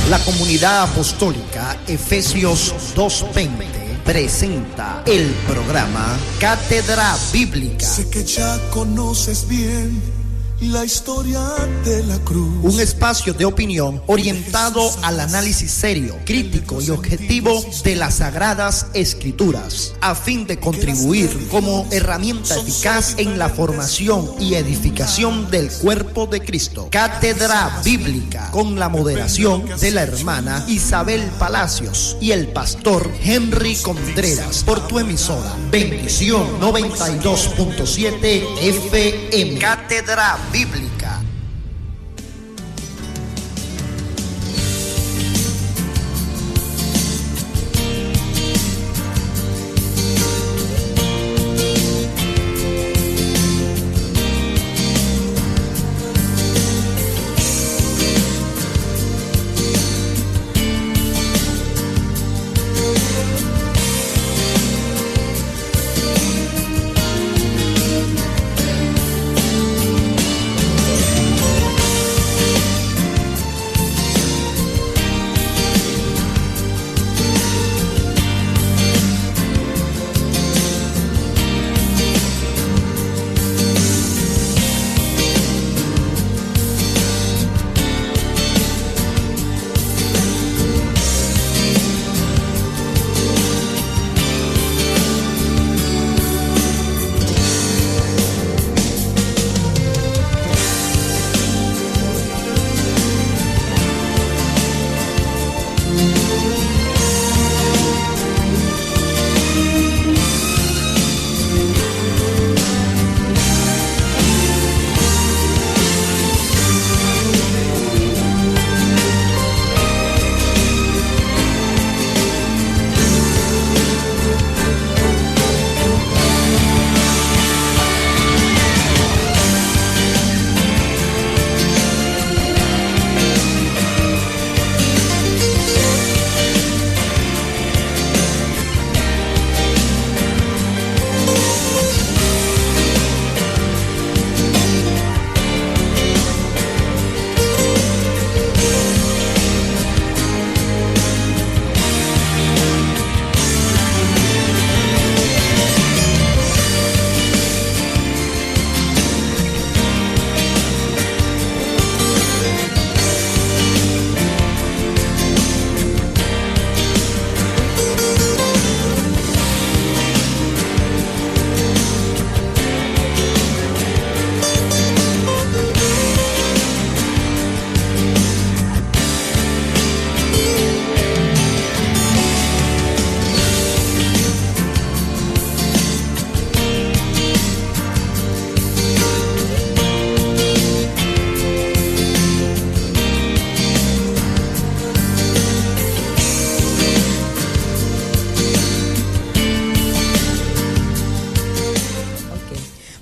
La Comunidad Apostólica Efesios 2:20 presenta el programa Cátedra Bíblica. Sé que ya conoces bien la historia de la cruz. Un espacio de opinión orientado al análisis serio, crítico y objetivo de las Sagradas Escrituras, a fin de contribuir como herramienta eficaz en la formación y edificación del cuerpo de Cristo. Cátedra Bíblica, con la moderación de la hermana Isabel Palacios y el pastor Henry Contreras, por tu emisora Bendición 92.7 FM. Cátedra Bíblica.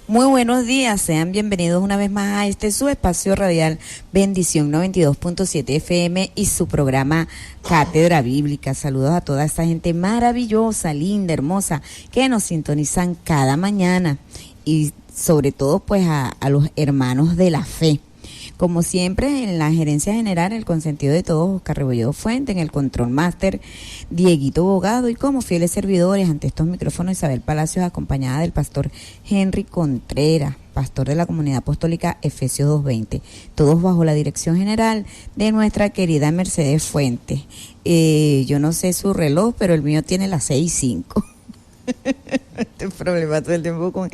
Muy buenos días, sean bienvenidos una vez más a este su espacio radial Bendición 92.7 FM y su programa Cátedra Bíblica. Saludos a toda esta gente maravillosa, linda, hermosa, que nos sintonizan cada mañana y sobre todo pues a los hermanos de la fe. Como siempre, en la gerencia general, el consentido de todos, Oscar Rebolledo Fuente, en el control máster, Dieguito Bogado, y como fieles servidores ante estos micrófonos, Isabel Palacios, acompañada del pastor Henry Contreras, pastor de la Comunidad Apostólica Efesios 2:20, todos bajo la dirección general de nuestra querida Mercedes Fuente. Yo no sé su reloj, pero el mío tiene las 6:05. Este problema todo el tiempo con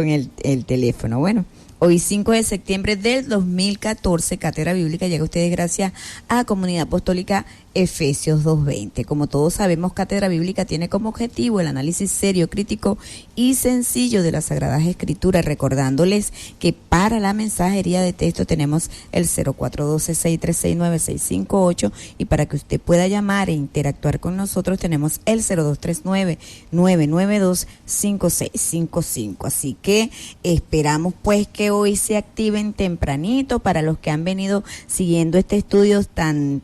el teléfono. Bueno, hoy 5 de septiembre del 2014, Cátedra Bíblica llega a ustedes gracias a Comunidad Apostólica Efesios 2:20. Como todos sabemos, Cátedra Bíblica tiene como objetivo el análisis serio, crítico y sencillo de las Sagradas Escrituras, recordándoles que para la mensajería de texto tenemos el 0412-636-9658 y para que usted pueda llamar e interactuar con nosotros tenemos el 0239-992-5655. Así que esperamos pues que hoy se activen tempranito para los que han venido siguiendo este estudio tan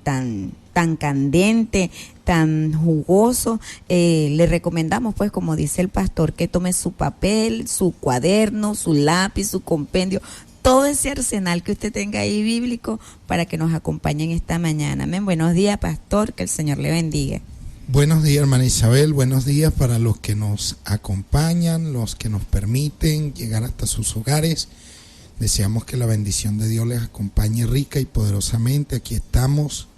candente, tan jugoso. Le recomendamos, pues, como dice el pastor, que tome su papel, su cuaderno, su lápiz, su compendio, todo ese arsenal que usted tenga ahí bíblico para que nos acompañen esta mañana. Amén. Buenos días, pastor, que el Señor le bendiga. Buenos días, hermana Isabel, buenos días para los que nos acompañan, los que nos permiten llegar hasta sus hogares. Deseamos que la bendición de Dios les acompañe rica y poderosamente. Aquí estamos,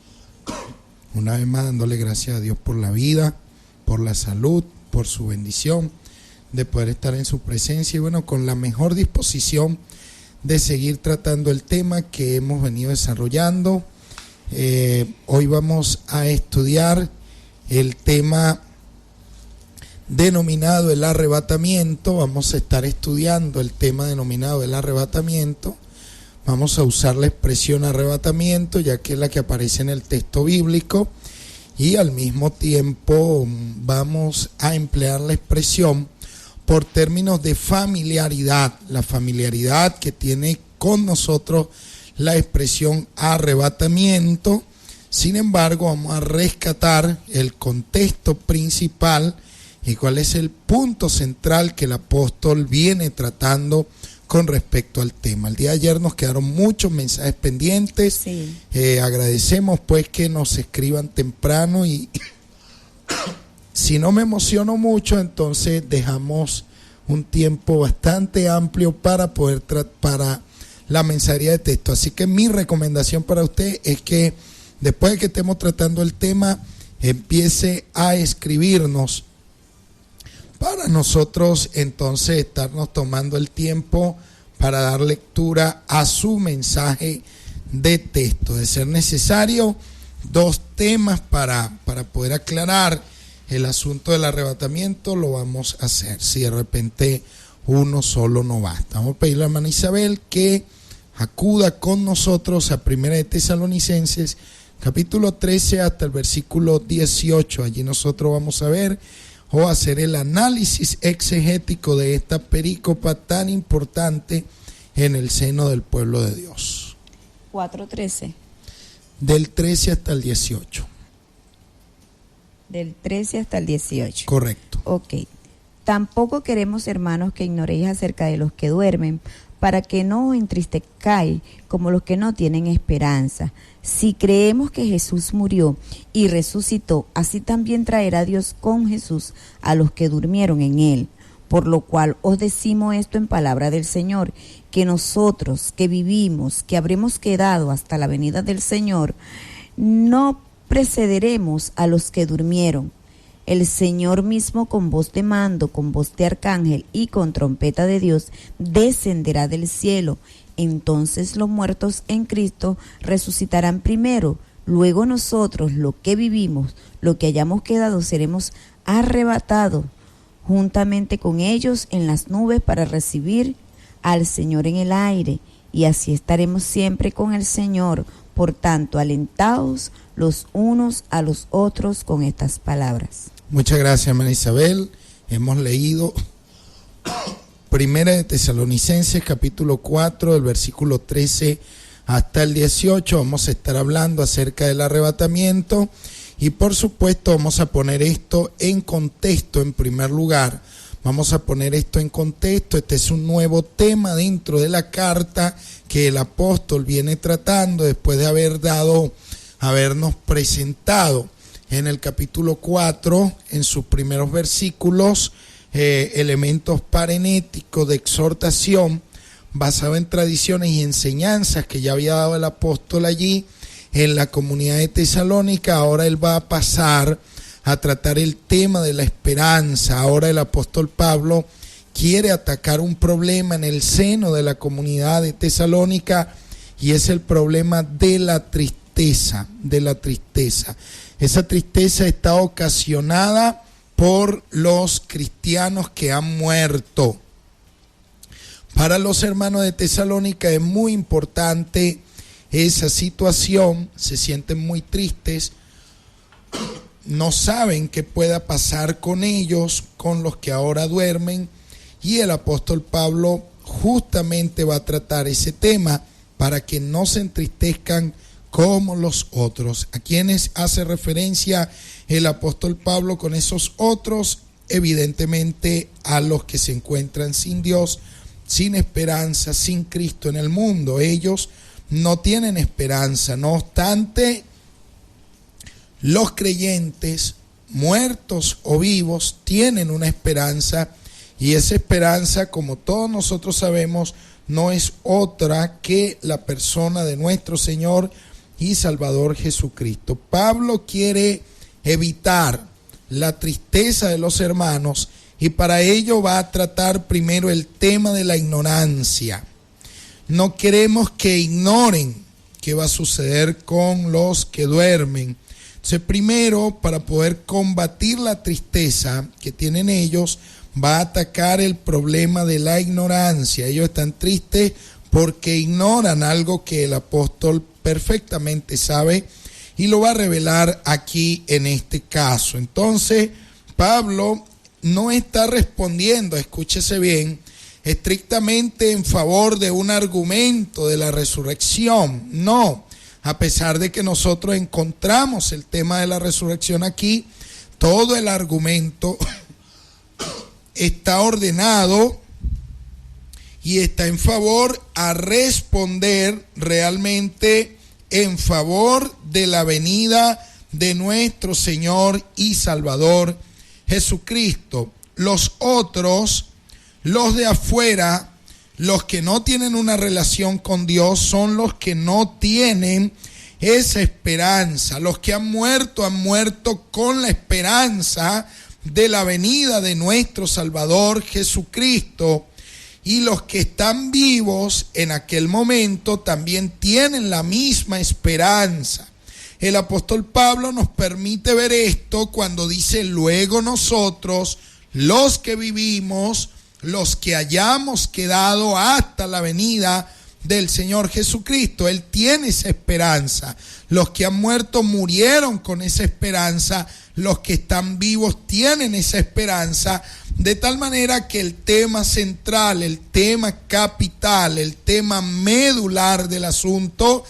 una vez más dándole gracias a Dios por la vida, por la salud, por su bendición, de poder estar en su presencia y bueno, con la mejor disposición de seguir tratando el tema que hemos venido desarrollando. Hoy vamos a estudiar el tema denominado el arrebatamiento. Vamos a estar estudiando el tema denominado el arrebatamiento. Vamos a usar la expresión arrebatamiento, ya que es la que aparece en el texto bíblico, y al mismo tiempo vamos a emplear la expresión por términos de familiaridad, la familiaridad que tiene con nosotros la expresión arrebatamiento. Sin embargo, vamos a rescatar el contexto principal y cuál es el punto central que el apóstol viene tratando con respecto al tema. El día de ayer nos quedaron muchos mensajes pendientes. Sí. Agradecemos pues que nos escriban temprano y si no me emociono mucho, entonces dejamos un tiempo bastante amplio para poder para la mensajería de texto. Así que mi recomendación para usted es que después de que estemos tratando el tema, empiece a escribirnos para nosotros entonces estarnos tomando el tiempo para dar lectura a su mensaje de texto. De ser necesario, 2 temas para poder aclarar el asunto del arrebatamiento, lo vamos a hacer. Si de repente uno solo no basta. Vamos a pedirle a la hermana Isabel que acuda con nosotros a 1 de Tesalonicenses, capítulo 13 hasta el versículo 18. Allí nosotros vamos a ver o hacer el análisis exegético de esta perícopa tan importante en el seno del pueblo de Dios. 4:13. Del 13 hasta el 18. Del 13 hasta el 18. Correcto. Ok. Tampoco queremos, hermanos, que ignoréis acerca de los que duermen, para que no os entristezcáis como los que no tienen esperanza. Si creemos que Jesús murió y resucitó, así también traerá Dios con Jesús a los que durmieron en él. Por lo cual os decimos esto en palabra del Señor, que nosotros que vivimos, que habremos quedado hasta la venida del Señor, no precederemos a los que durmieron. El Señor mismo, con voz de mando, con voz de arcángel y con trompeta de Dios, descenderá del cielo. Entonces los muertos en Cristo resucitarán primero. Luego nosotros, los que vivimos, los que hayamos quedado, seremos arrebatados juntamente con ellos en las nubes para recibir al Señor en el aire. Y así estaremos siempre con el Señor. Por tanto, alentaos los unos a los otros con estas palabras. Muchas gracias, hermana Isabel. Hemos leído 1 de Tesalonicenses, capítulo 4, del versículo 13 hasta el 18. Vamos a estar hablando acerca del arrebatamiento y por supuesto vamos a poner esto en contexto en primer lugar. Vamos a poner esto en contexto. Este es un nuevo tema dentro de la carta que el apóstol viene tratando después de habernos presentado en el capítulo 4, en sus primeros versículos, elementos parenéticos de exhortación basado en tradiciones y enseñanzas que ya había dado el apóstol allí en la comunidad de Tesalónica. Ahora él va a pasar a tratar el tema de la esperanza. Ahora el apóstol Pablo quiere atacar un problema en el seno de la comunidad de Tesalónica y es el problema de la tristeza, Esa tristeza está ocasionada por los cristianos que han muerto. Para los hermanos de Tesalónica es muy importante esa situación, se sienten muy tristes, no saben qué pueda pasar con ellos, con los que ahora duermen, y el apóstol Pablo justamente va a tratar ese tema para que no se entristezcan como los otros. ¿A quienes hace referencia el apóstol Pablo con esos otros? Evidentemente a los que se encuentran sin Dios, sin esperanza, sin Cristo en el mundo. Ellos no tienen esperanza. No obstante, los creyentes, muertos o vivos, tienen una esperanza, y esa esperanza, como todos nosotros sabemos, no es otra que la persona de nuestro Señor y Salvador Jesucristo. Pablo quiere evitar la tristeza de los hermanos, y para ello va a tratar primero el tema de la ignorancia. No queremos que ignoren qué va a suceder con los que duermen. Entonces, primero, para poder combatir la tristeza que tienen ellos, va a atacar el problema de la ignorancia. Ellos están tristes porque ignoran algo que el apóstol perfectamente sabe, y lo va a revelar aquí en este caso. Entonces, Pablo no está respondiendo, escúchese bien, estrictamente en favor de un argumento de la resurrección. No, a pesar de que nosotros encontramos el tema de la resurrección aquí, todo el argumento está ordenado y está en favor a responder realmente en favor de la venida de nuestro Señor y Salvador Jesucristo. Los otros, los de afuera, los que no tienen una relación con Dios, son los que no tienen esa esperanza. Los que han muerto con la esperanza de la venida de nuestro Salvador Jesucristo, y los que están vivos en aquel momento también tienen la misma esperanza. El apóstol Pablo nos permite ver esto cuando dice: luego nosotros, los que vivimos, los que hayamos quedado hasta la venida del Señor Jesucristo. Él tiene esa esperanza. Los que han muerto murieron con esa esperanza. Los que están vivos tienen esa esperanza, de tal manera que el tema central, el tema capital, el tema medular del asunto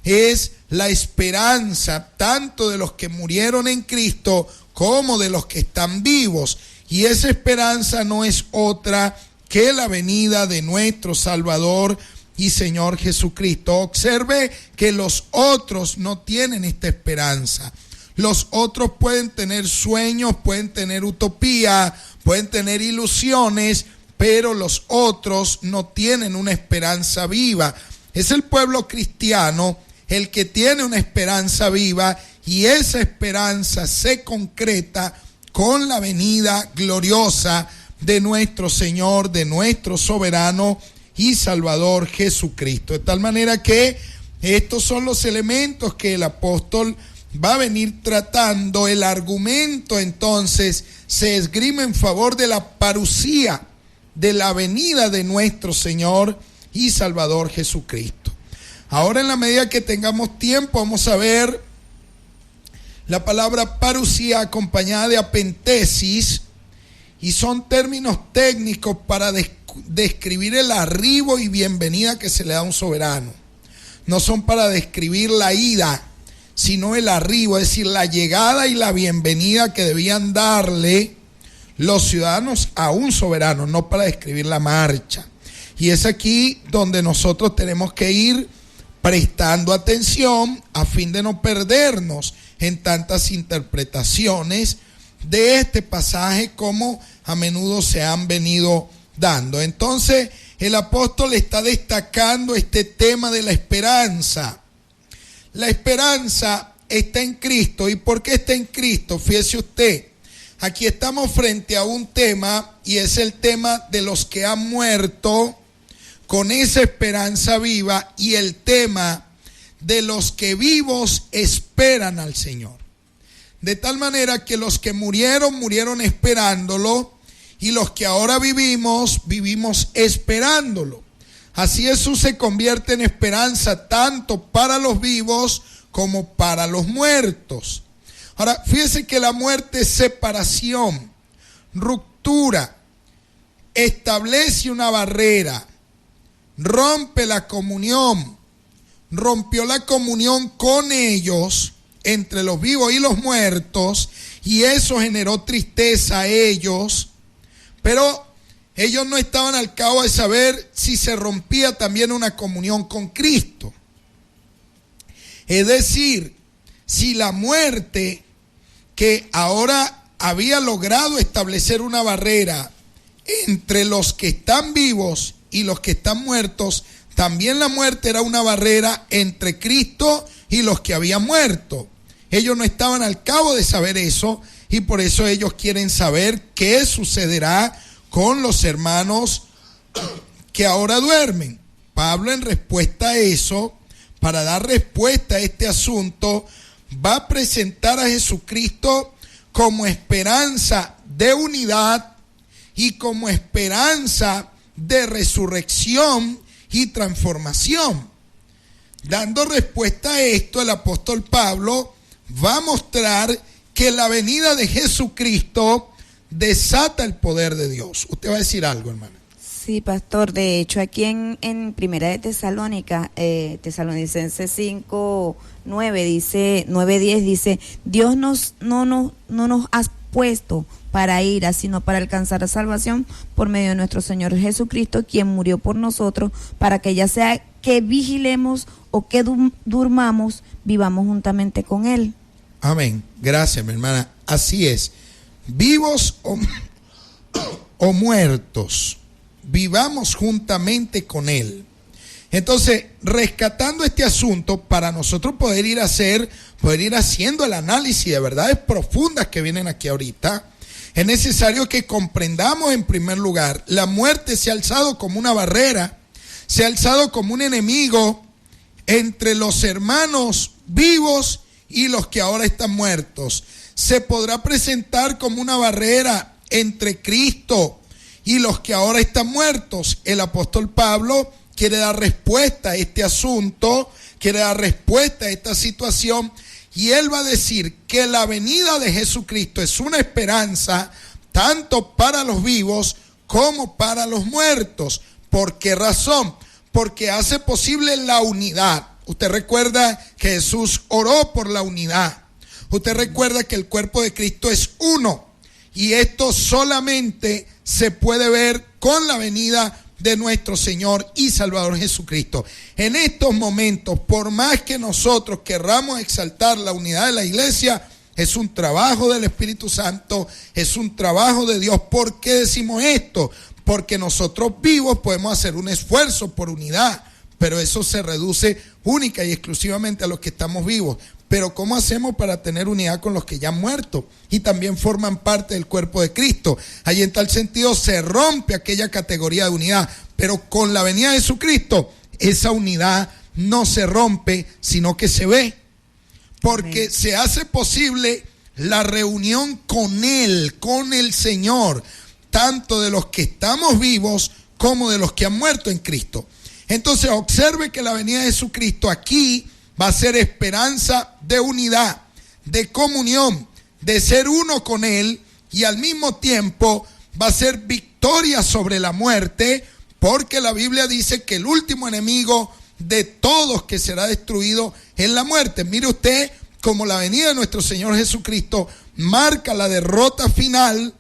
es la esperanza tanto de los que murieron en Cristo como de los que están vivos. Y esa esperanza no es otra que la venida de nuestro Salvador y Señor Jesucristo. Observe que los otros no tienen esta esperanza. Los otros pueden tener sueños, pueden tener utopía, pueden tener ilusiones, pero los otros no tienen una esperanza viva. Es el pueblo cristiano el que tiene una esperanza viva, y esa esperanza se concreta con la venida gloriosa de nuestro Señor, de nuestro soberano y Salvador Jesucristo. De tal manera que estos son los elementos que el apóstol va a venir tratando. El argumento entonces se esgrime en favor de la parusía, de la venida de nuestro Señor y Salvador Jesucristo. Ahora, en la medida que tengamos tiempo, vamos a ver la palabra parusía acompañada de apentesis, y son términos técnicos para describir el arribo y bienvenida que se le da a un soberano. No son para describir la ida, sino el arribo, es decir, la llegada y la bienvenida que debían darle los ciudadanos a un soberano, no para describir la marcha. Y es aquí donde nosotros tenemos que ir prestando atención a fin de no perdernos en tantas interpretaciones de este pasaje como a menudo se han venido dando. Entonces, el apóstol está destacando este tema de la esperanza. La esperanza está en Cristo. ¿Y por qué está en Cristo? Fíjese usted, aquí estamos frente a un tema, y es el tema de los que han muerto con esa esperanza viva, y el tema de los que vivos esperan al Señor. De tal manera que los que murieron esperándolo, y los que ahora vivimos esperándolo. Así Jesús se convierte en esperanza tanto para los vivos como para los muertos. Ahora, fíjese que la muerte es separación, ruptura, establece una barrera, rompe la comunión, rompió la comunión con ellos, entre los vivos y los muertos, y eso generó tristeza a ellos. Pero ellos no estaban al cabo de saber si se rompía también una comunión con Cristo. Es decir, si la muerte, que ahora había logrado establecer una barrera entre los que están vivos y los que están muertos, también la muerte era una barrera entre Cristo y los que habían muerto. Ellos no estaban al cabo de saber eso, y por eso ellos quieren saber qué sucederá con los hermanos que ahora duermen. Pablo, en respuesta a eso, para dar respuesta a este asunto, va a presentar a Jesucristo como esperanza de unidad y como esperanza de resurrección y transformación. Dando respuesta a esto, el apóstol Pablo va a mostrar que la venida de Jesucristo desata el poder de Dios. Usted va a decir algo, hermana. Sí, pastor. De hecho, aquí en Primera de Tesalónica, Tesalonicenses 5:9 dice, 9:10 dice, Dios no nos ha puesto para ira, sino para alcanzar la salvación por medio de nuestro Señor Jesucristo, quien murió por nosotros, para que ya sea que vigilemos o que durmamos, vivamos juntamente con Él. Amén. Gracias, mi hermana. Así es. Vivos o muertos, vivamos juntamente con Él. Entonces, rescatando este asunto, para nosotros poder ir haciendo el análisis de verdades profundas que vienen aquí ahorita, es necesario que comprendamos, en primer lugar, la muerte se ha alzado como una barrera, se ha alzado como un enemigo entre los hermanos vivos y los que ahora están muertos. Se podrá presentar como una barrera entre Cristo y los que ahora están muertos. El apóstol Pablo quiere dar respuesta a este asunto, quiere dar respuesta a esta situación, y él va a decir que la venida de Jesucristo es una esperanza tanto para los vivos como para los muertos. ¿Por qué razón? Porque hace posible la unidad. Usted recuerda que Jesús oró por la unidad. Usted recuerda que el cuerpo de Cristo es uno, y esto solamente se puede ver con la venida de nuestro Señor y Salvador Jesucristo. En estos momentos, por más que nosotros querramos exaltar la unidad de la iglesia, es un trabajo del Espíritu Santo, es un trabajo de Dios. ¿Por qué decimos esto? Porque nosotros vivos podemos hacer un esfuerzo por unidad, pero eso se reduce única y exclusivamente a los que estamos vivos. Pero ¿cómo hacemos para tener unidad con los que ya han muerto y también forman parte del cuerpo de Cristo? Ahí, en tal sentido, se rompe aquella categoría de unidad, pero con la venida de Jesucristo esa unidad no se rompe, sino que se ve, porque Amén. Se hace posible la reunión con Él, con el Señor, tanto de los que estamos vivos como de los que han muerto en Cristo. Entonces, observe que la venida de Jesucristo aquí va a ser esperanza de unidad, de comunión, de ser uno con Él, y al mismo tiempo va a ser victoria sobre la muerte, porque la Biblia dice que el último enemigo de todos que será destruido es la muerte. Mire usted cómo la venida de nuestro Señor Jesucristo marca la derrota final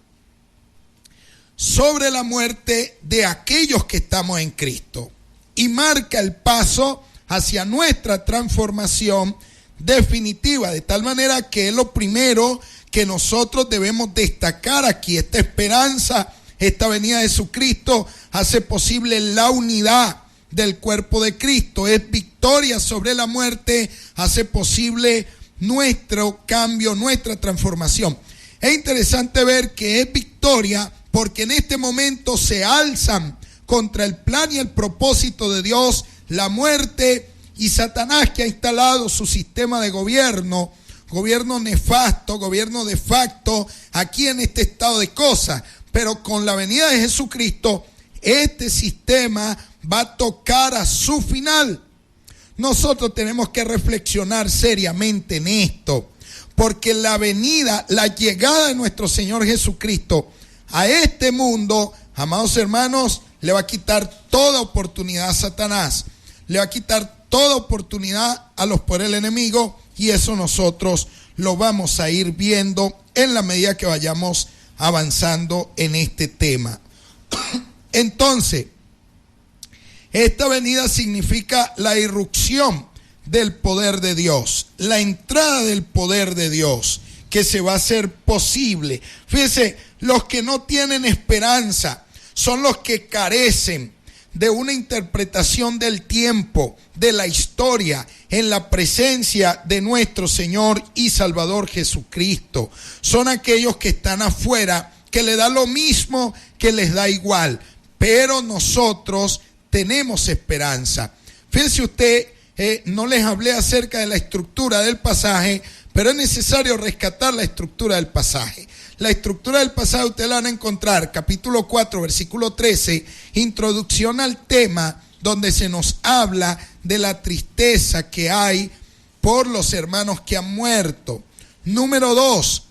sobre la muerte de aquellos que estamos en Cristo, y marca el paso hacia nuestra transformación definitiva, de tal manera que es lo primero que nosotros debemos destacar aquí. Esta esperanza, esta venida de Jesucristo hace posible la unidad del cuerpo de Cristo, es victoria sobre la muerte, hace posible nuestro cambio, nuestra transformación. Es interesante ver que es victoria porque en este momento se alzan contra el plan y el propósito de Dios la muerte y Satanás, que ha instalado su sistema de gobierno nefasto, gobierno de facto, aquí en este estado de cosas. Pero con la venida de Jesucristo, este sistema va a tocar a su final. Nosotros tenemos que reflexionar seriamente en esto, porque la venida, la llegada de nuestro Señor Jesucristo a este mundo, amados hermanos, le va a quitar toda oportunidad a Satanás, le va a quitar toda oportunidad a los poderes del enemigo, y eso nosotros lo vamos a ir viendo en la medida que vayamos avanzando en este tema. Entonces, esta venida significa la irrupción del poder de Dios, la entrada del poder de Dios que se va a hacer posible. Fíjense, los que no tienen esperanza son los que carecen de una interpretación del tiempo, de la historia, en la presencia de nuestro Señor y Salvador Jesucristo. Son aquellos que están afuera, que le da lo mismo, que les da igual, pero nosotros tenemos esperanza. Fíjense usted, no les hablé acerca de la estructura del pasaje, pero es necesario rescatar la estructura del pasaje. La estructura del pasaje ustedes la van a encontrar, capítulo 4, versículo 13, introducción al tema donde se nos habla de la tristeza que hay por los hermanos que han muerto. Número 2,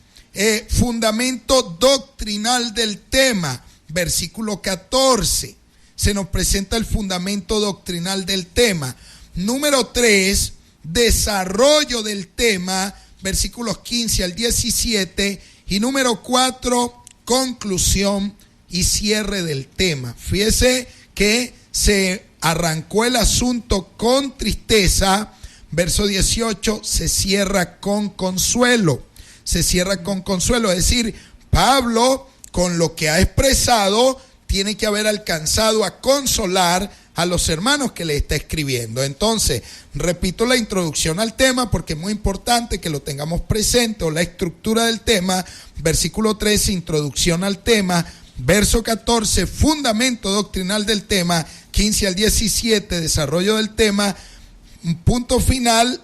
fundamento doctrinal del tema, versículo 14. Se nos presenta el fundamento doctrinal del tema. Número 3, desarrollo del tema, versículos 15 al 17. Y número 4, conclusión y cierre del tema. Fíjese que se arrancó el asunto con tristeza. Verso 18, se cierra con consuelo. Se cierra con consuelo. Es decir, Pablo, con lo que ha expresado, tiene que haber alcanzado a consolar a los hermanos que le está escribiendo. Entonces, repito la introducción al tema porque es muy importante que lo tengamos presente, o la estructura del tema. Versículo 13, introducción al tema. Verso 14, fundamento doctrinal del tema. 15 al 17, desarrollo del tema. Punto final,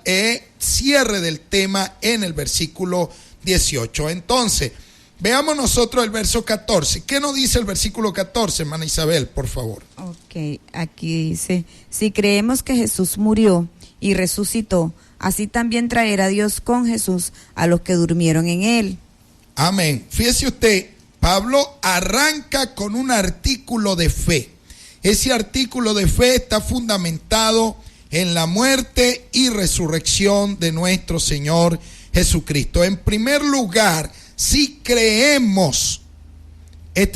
cierre del tema en el versículo 18. Entonces, veamos nosotros el verso 14. ¿Qué nos dice el versículo 14, hermana Isabel, por favor? Ok, aquí dice, si creemos que Jesús murió y resucitó, así también traerá Dios con Jesús a los que durmieron en él. Amén. Fíjese usted, Pablo arranca con un artículo de fe. Ese artículo de fe está fundamentado en la muerte y resurrección de nuestro Señor Jesucristo. En primer lugar, si creemos,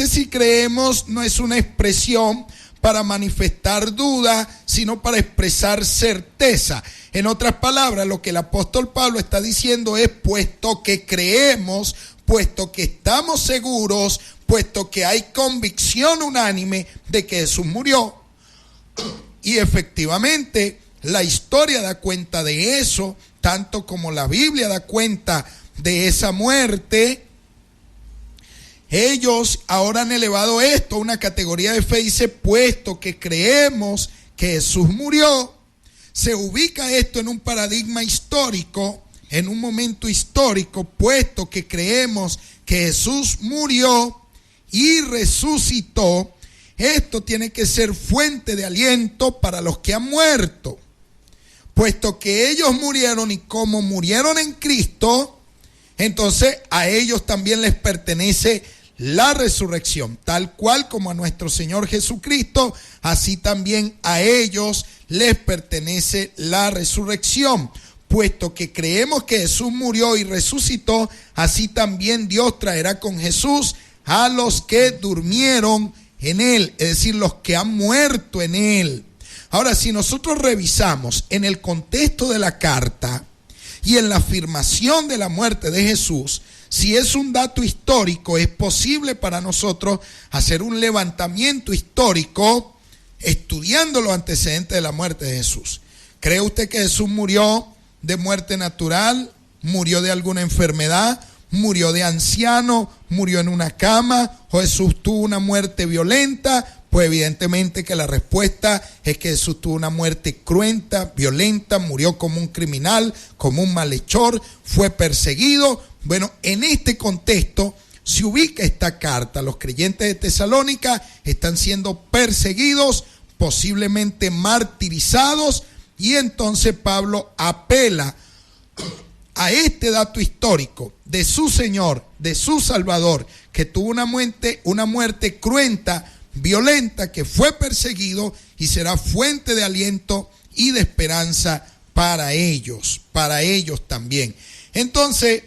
si creemos no es una expresión para manifestar duda, sino para expresar certeza. En otras palabras, lo que el apóstol Pablo está diciendo es, puesto que creemos, puesto que estamos seguros, puesto que hay convicción unánime de que Jesús murió. Y efectivamente, la historia da cuenta de eso, tanto como la Biblia da cuenta de esa muerte. Ellos ahora han elevado esto a una categoría de fe. Dice, puesto que creemos que Jesús murió. Se ubica esto en un paradigma histórico, en un momento histórico, puesto que creemos que Jesús murió y resucitó. Esto tiene que ser fuente de aliento para los que han muerto, puesto que ellos murieron, y como murieron en Cristo, entonces a ellos también les pertenece la resurrección, tal cual como a nuestro Señor Jesucristo, así también a ellos les pertenece la resurrección. Puesto que creemos que Jesús murió y resucitó, así también Dios traerá con Jesús a los que durmieron en él, es decir, los que han muerto en él. Ahora, si nosotros revisamos en el contexto de la carta y en la afirmación de la muerte de Jesús, si es un dato histórico, es posible para nosotros hacer un levantamiento histórico estudiando los antecedentes de la muerte de Jesús. ¿Cree usted que Jesús murió de muerte natural? ¿Murió de alguna enfermedad? ¿Murió de anciano? ¿Murió en una cama? ¿O Jesús tuvo una muerte violenta? Pues evidentemente que la respuesta es que Jesús tuvo una muerte cruenta, violenta, murió como un criminal, como un malhechor, fue perseguido. Bueno, en este contexto se ubica esta carta. Los creyentes de Tesalónica están siendo perseguidos, posiblemente martirizados, y entonces Pablo apela a este dato histórico de su Señor, de su Salvador, que tuvo una muerte cruenta, violenta, que fue perseguido y será fuente de aliento y de esperanza para ellos también. Entonces,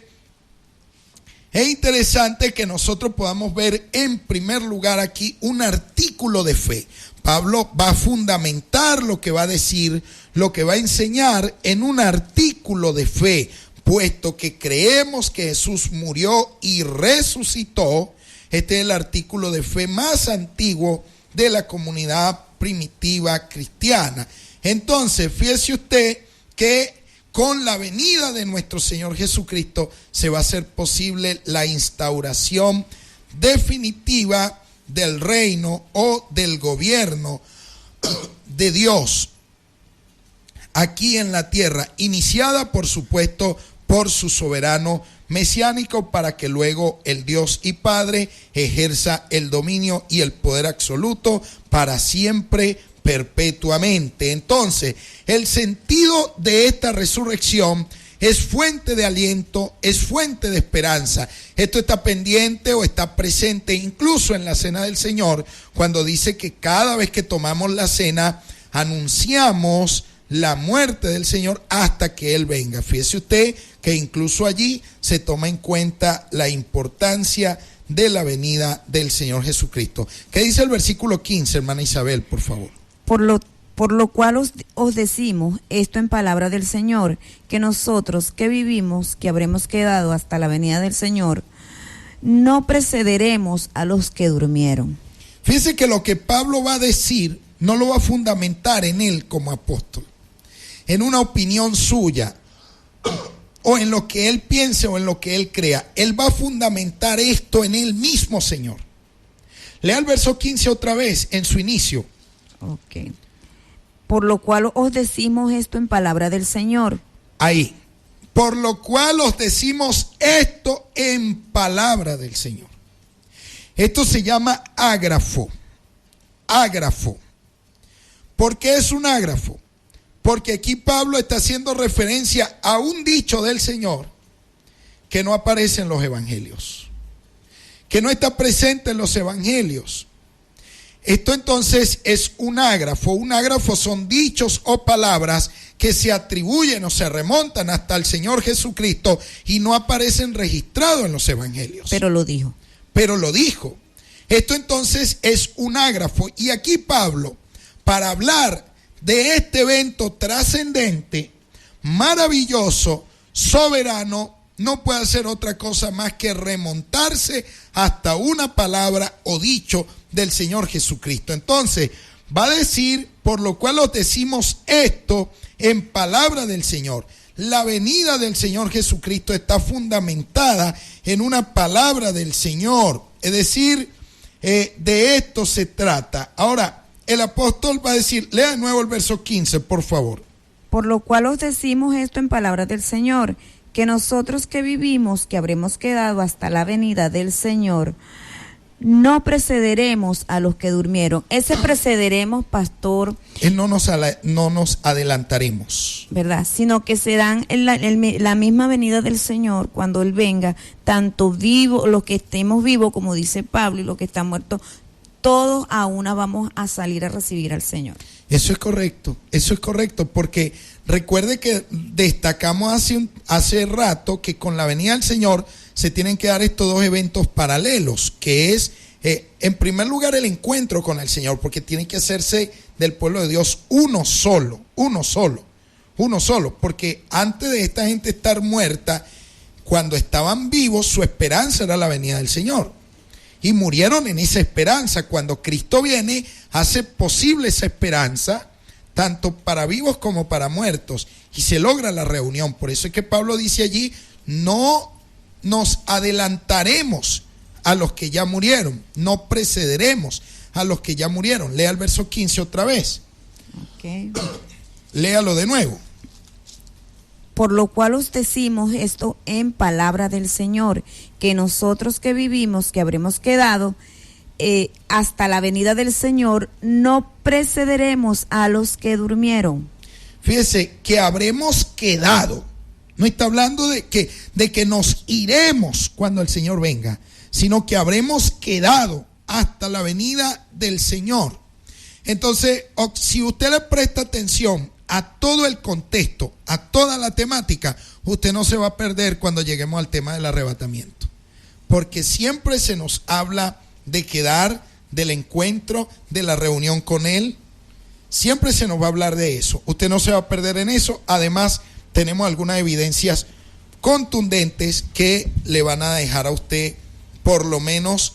Es interesante que nosotros podamos ver en primer lugar aquí un artículo de fe. Pablo va a fundamentar lo que va a decir, lo que va a enseñar en un artículo de fe, puesto que creemos que Jesús murió y resucitó. Este es el artículo de fe más antiguo de la comunidad primitiva cristiana. Entonces, fíjese usted que con la venida de nuestro Señor Jesucristo se va a hacer posible la instauración definitiva del reino o del gobierno de Dios aquí en la tierra, iniciada por supuesto por su soberano mesiánico, para que luego el Dios y Padre ejerza el dominio y el poder absoluto para siempre, perpetuamente. Entonces, el sentido de esta resurrección es fuente de aliento, es fuente de esperanza. Esto está pendiente o está presente incluso en la cena del Señor, cuando dice que cada vez que tomamos la cena anunciamos la muerte del Señor hasta que Él venga. Fíjese usted que incluso allí se toma en cuenta la importancia de la venida del Señor Jesucristo. ¿Qué dice el versículo 15, hermana Isabel, por favor? Por lo cual os decimos esto en palabra del Señor, que nosotros que vivimos, que habremos quedado hasta la venida del Señor, no precederemos a los que durmieron. Fíjese que lo que Pablo va a decir no lo va a fundamentar en él como apóstol, en una opinión suya, o en lo que él piense o en lo que él crea. Él va a fundamentar esto en él mismo, Señor. Lea el verso 15 otra vez en su inicio. Ok. Por lo cual os decimos esto en palabra del Señor. Ahí. Por lo cual os decimos esto en palabra del Señor. Esto se llama ágrafo. Ágrafo. ¿Por qué es un ágrafo? Porque aquí Pablo está haciendo referencia a un dicho del Señor que no aparece en los evangelios, que no está presente en los evangelios. Esto entonces es un ágrafo. Un ágrafo son dichos o palabras que se atribuyen o se remontan hasta el Señor Jesucristo y no aparecen registrados en los evangelios. Pero lo dijo. Pero lo dijo. Esto entonces es un ágrafo. Y aquí Pablo, para hablar de este evento trascendente, maravilloso, soberano, no puede hacer otra cosa más que remontarse hasta una palabra o dicho del Señor Jesucristo. Entonces, va a decir, por lo cual os decimos esto en palabra del Señor. La venida del Señor Jesucristo está fundamentada en una palabra del Señor. Es decir, de esto se trata. Ahora, el apóstol va a decir, lea de nuevo el verso 15, por favor. Por lo cual os decimos esto en palabra del Señor, que nosotros que vivimos, que habremos quedado hasta la venida del Señor, no precederemos a los que durmieron. Ese precederemos, pastor, No nos adelantaremos, ¿verdad? Sino que serán en la misma venida del Señor, cuando Él venga, tanto vivos, los que estemos vivos, como dice Pablo, y los que están muertos, todos a una vamos a salir a recibir al Señor. Eso es correcto, porque recuerde que destacamos hace rato que con la venida del Señor se tienen que dar estos dos eventos paralelos, que es, en primer lugar, el encuentro con el Señor, porque tiene que hacerse del pueblo de Dios uno solo, porque antes de esta gente estar muerta, cuando estaban vivos, su esperanza era la venida del Señor. Y murieron en esa esperanza. Cuando Cristo viene, hace posible esa esperanza, tanto para vivos como para muertos. Y se logra la reunión. Por eso es que Pablo dice allí, no nos adelantaremos a los que ya murieron, no precederemos a los que ya murieron. Lea el verso 15 otra vez. Okay. Léalo de nuevo. Por lo cual os decimos esto en palabra del Señor, que nosotros que vivimos, que habremos quedado hasta la venida del Señor, no precederemos a los que durmieron. Fíjese que habremos quedado. No está hablando de que nos iremos cuando el Señor venga, sino que habremos quedado hasta la venida del Señor. Entonces, si usted le presta atención a todo el contexto, a toda la temática, usted no se va a perder cuando lleguemos al tema del arrebatamiento. porque siempre se nos habla de quedar, del encuentro, de la reunión con Él. Siempre se nos va a hablar de eso. Usted no se va a perder en eso. Además, tenemos algunas evidencias contundentes que le van a dejar a usted, por lo menos,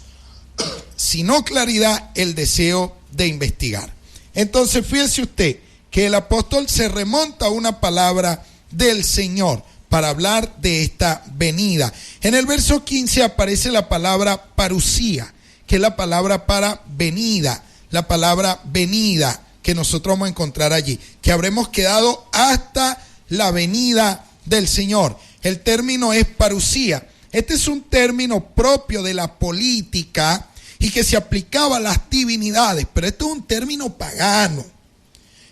si no claridad, el deseo de investigar. Entonces, fíjese usted que el apóstol se remonta a una palabra del Señor para hablar de esta venida. En el verso 15 aparece la palabra parusía, que es la palabra para venida, la palabra venida que nosotros vamos a encontrar allí, que habremos quedado hasta la venida del Señor. El término es parusía. Este es un término propio de la política y que se aplicaba a las divinidades, pero esto es un término pagano.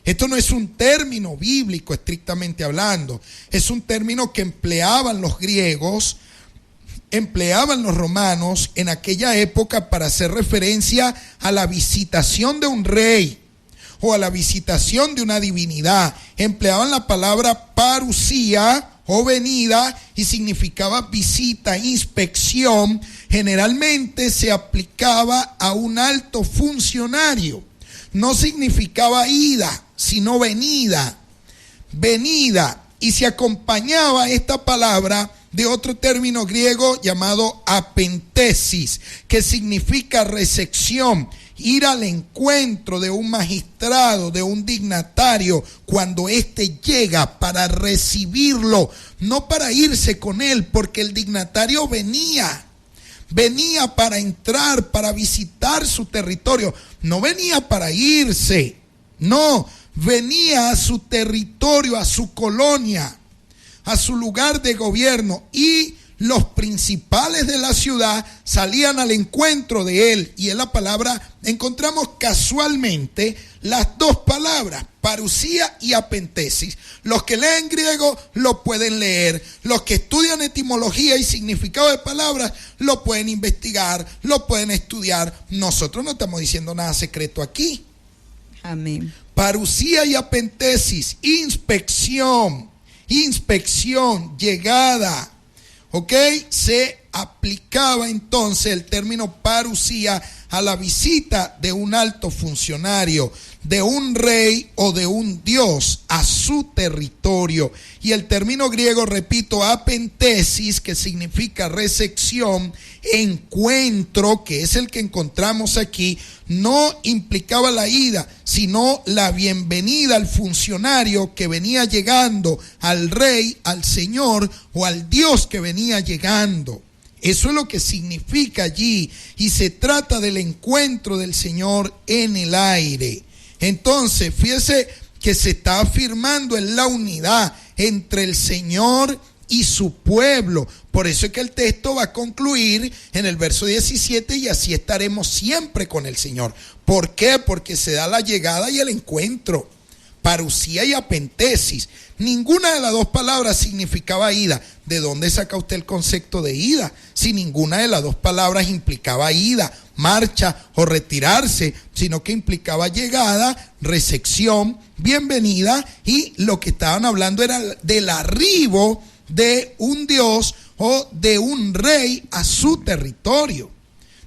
Esto no es un término bíblico estrictamente hablando, es un término que empleaban los griegos, empleaban los romanos en aquella época para hacer referencia a la visitación de un rey o a la visitación de una divinidad. Empleaban la palabra parusía o venida y significaba visita, inspección. Generalmente se aplicaba a un alto funcionario. No significaba ida, sino venida. Venida. Y se acompañaba esta palabra de otro término griego llamado apentesis, que significa recepción, ir al encuentro de un magistrado, de un dignatario, cuando éste llega para recibirlo, no para irse con él, porque el dignatario venía para entrar, para visitar su territorio, no venía para irse, no, venía a su territorio, a su colonia, a su lugar de gobierno, y los principales de la ciudad salían al encuentro de él. Y en la palabra encontramos casualmente las dos palabras, parusía y apentesis. Los que leen griego lo pueden leer, los que estudian etimología y significado de palabras lo pueden investigar, lo pueden estudiar. Nosotros no estamos diciendo nada secreto aquí. Amén. Parusía y apentesis, inspección, llegada. ¿Ok? Se aplicaba entonces el término parusía a la visita de un alto funcionario, de un rey o de un dios a su territorio. Y el término griego, repito, apentesis, que significa recepción, encuentro, que es el que encontramos aquí, no implicaba la ida, sino la bienvenida al funcionario que venía llegando, al rey, al señor o al dios que venía llegando. Eso es lo que significa allí, y se trata del encuentro del Señor en el aire. Entonces, fíjese que se está afirmando en la unidad entre el Señor y su pueblo. Por eso es que el texto va a concluir en el verso 17: y así estaremos siempre con el Señor. ¿Por qué? Porque se da la llegada y el encuentro. Parusía y apentesis. Ninguna de las dos palabras significaba ida. ¿De dónde saca usted el concepto de ida? Si ninguna de las dos palabras implicaba ida, marcha o retirarse, sino que implicaba llegada, recepción, bienvenida, y lo que estaban hablando era del arribo de un dios o de un rey a su territorio.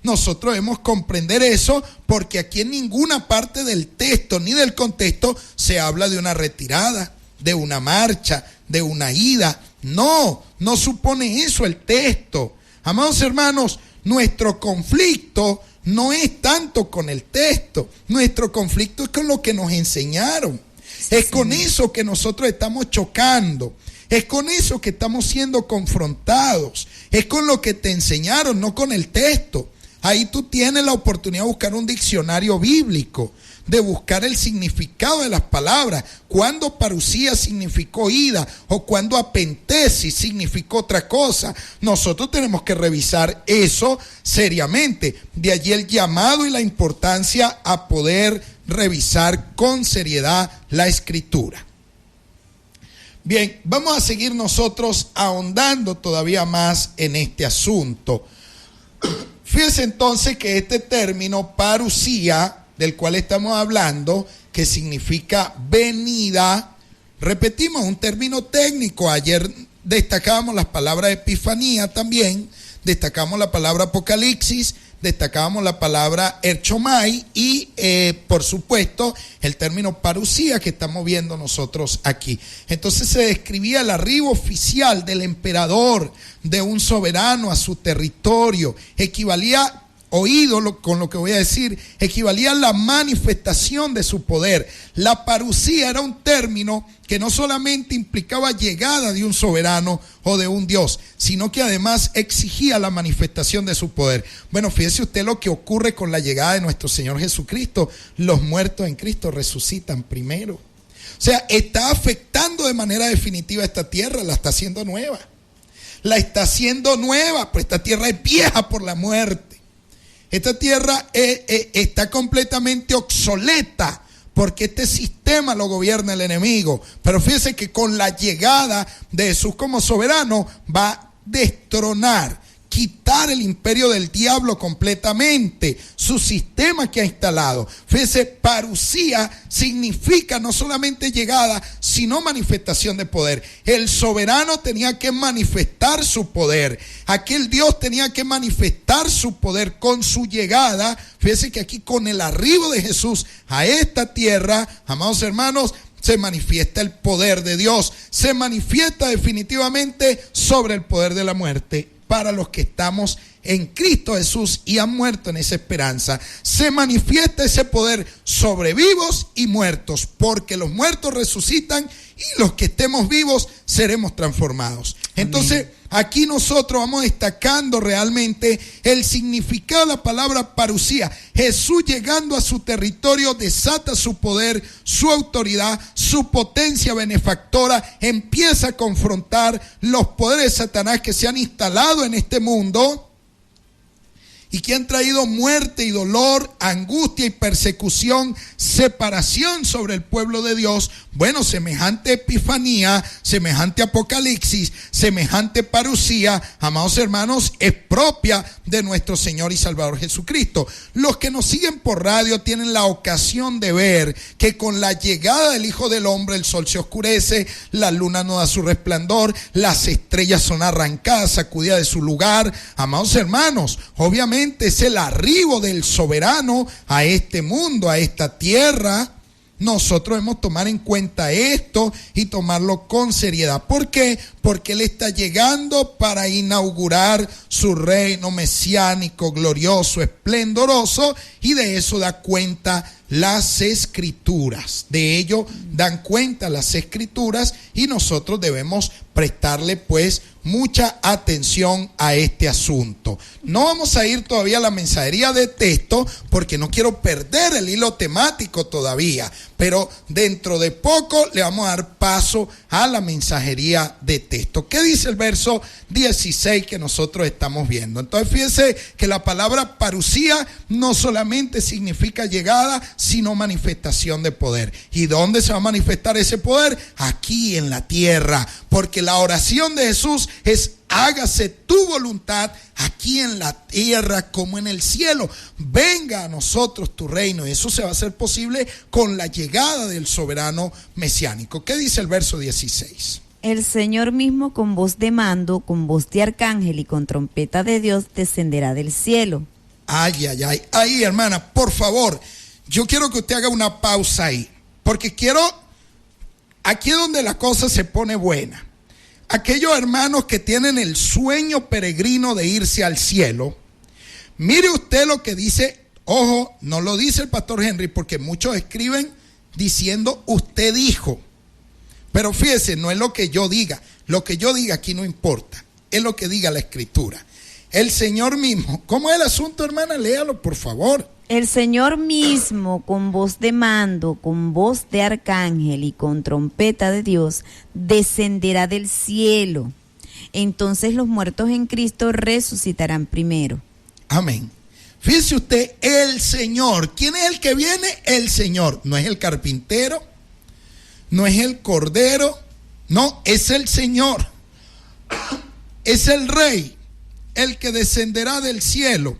Nosotros debemos comprender eso, porque aquí en ninguna parte del texto ni del contexto se habla de una retirada, de una marcha, de una ida. No supone eso el texto. Amados hermanos, nuestro conflicto no es tanto con el texto, nuestro conflicto es con lo que nos enseñaron. Es con eso que nosotros estamos chocando. Es con eso que estamos siendo confrontados. Es con lo que te enseñaron, no con el texto. Ahí tú tienes la oportunidad de buscar un diccionario bíblico, de buscar el significado de las palabras. Cuando parusía significó ida o cuando apentesis significó otra cosa. Nosotros tenemos que revisar eso seriamente. De allí el llamado y la importancia a poder revisar con seriedad la Escritura. Bien, vamos a seguir nosotros ahondando todavía más en este asunto. Fíjense entonces que este término parusía, del cual estamos hablando, que significa venida, repetimos, un término técnico. Ayer destacábamos las palabras epifanía también, destacamos la palabra Apocalipsis, destacábamos la palabra Erchomai y por supuesto el término parusía que estamos viendo nosotros aquí. Entonces se describía el arribo oficial del emperador, de un soberano a su territorio. Equivalía, oído con lo que voy a decir, equivalía a la manifestación de su poder. La parusía era un término que no solamente implicaba llegada de un soberano o de un Dios, sino que además exigía la manifestación de su poder. Bueno, fíjese usted lo que ocurre con la llegada de nuestro Señor Jesucristo. Los muertos en Cristo resucitan primero. O sea, está afectando de manera definitiva esta tierra, la está haciendo nueva. La está haciendo nueva, pues esta tierra es vieja por la muerte. Esta tierra está completamente obsoleta porque este sistema lo gobierna el enemigo. Pero fíjense que con la llegada de Jesús como soberano va a destronar, quitar el imperio del diablo completamente, su sistema que ha instalado. Fíjense, parusía significa no solamente llegada, sino manifestación de poder. El soberano tenía que manifestar su poder. Aquel Dios tenía que manifestar su poder con su llegada. Fíjense que aquí con el arribo de Jesús a esta tierra, amados hermanos, se manifiesta el poder de Dios. Se manifiesta definitivamente sobre el poder de la muerte. Para los que estamos en Cristo Jesús y han muerto en esa esperanza, se manifiesta ese poder sobre vivos y muertos, porque los muertos resucitan y los que estemos vivos seremos transformados. Entonces, aquí nosotros vamos destacando realmente el significado de la palabra parusía. Jesús llegando a su territorio desata su poder, su autoridad, su potencia benefactora, empieza a confrontar los poderes de Satanás que se han instalado en este mundo y que han traído muerte y dolor, angustia y persecución, separación sobre el pueblo de Dios. Bueno, semejante epifanía, semejante apocalipsis, semejante parusía, amados hermanos, es propia de nuestro Señor y Salvador Jesucristo. Los que nos siguen por radio tienen la ocasión de ver que con la llegada del Hijo del Hombre el sol se oscurece, la luna no da su resplandor, las estrellas son arrancadas, sacudidas de su lugar. Amados hermanos, obviamente es el arribo del soberano a este mundo, a esta tierra. Nosotros debemos tomar en cuenta esto y tomarlo con seriedad. ¿Por qué? Porque Él está llegando para inaugurar su reino mesiánico, glorioso, esplendoroso, y de eso da cuenta las Escrituras. De ello dan cuenta las Escrituras y nosotros debemos prestarle pues mucha atención a este asunto. No vamos a ir todavía a la mensajería de texto porque no quiero perder el hilo temático todavía, pero dentro de poco le vamos a dar paso a la mensajería de texto. ¿Qué dice el verso 16 que nosotros estamos viendo? Entonces fíjense que la palabra parusía no solamente significa llegada, sino manifestación de poder. ¿Y dónde se va a manifestar ese poder? Aquí en la tierra, porque la oración de Jesús es: hágase tu voluntad aquí en la tierra como en el cielo. Venga a nosotros tu reino. Y eso se va a hacer posible con la llegada del soberano mesiánico. ¿Qué dice el verso 16? El Señor mismo con voz de mando, con voz de arcángel y con trompeta de Dios descenderá del cielo. Ay, ay, ay. Ahí, hermana, por favor, yo quiero que usted haga una pausa ahí, porque aquí es donde la cosa se pone buena. Aquellos hermanos que tienen el sueño peregrino de irse al cielo, mire usted lo que dice. Ojo, no lo dice el pastor Henry, porque muchos escriben diciendo usted dijo. Pero fíjese, no es lo que yo diga. Lo que yo diga aquí no importa. Es lo que diga la Escritura. El Señor mismo. ¿Cómo es el asunto, hermana? Léalo, por favor. El Señor mismo, con voz de mando, con voz de arcángel y con trompeta de Dios, descenderá del cielo. Entonces los muertos en Cristo resucitarán primero. Amén. Fíjese usted, el Señor. ¿Quién es el que viene? El Señor. No es el carpintero, no es el cordero, no, es el Señor. Es el Rey, el que descenderá del cielo.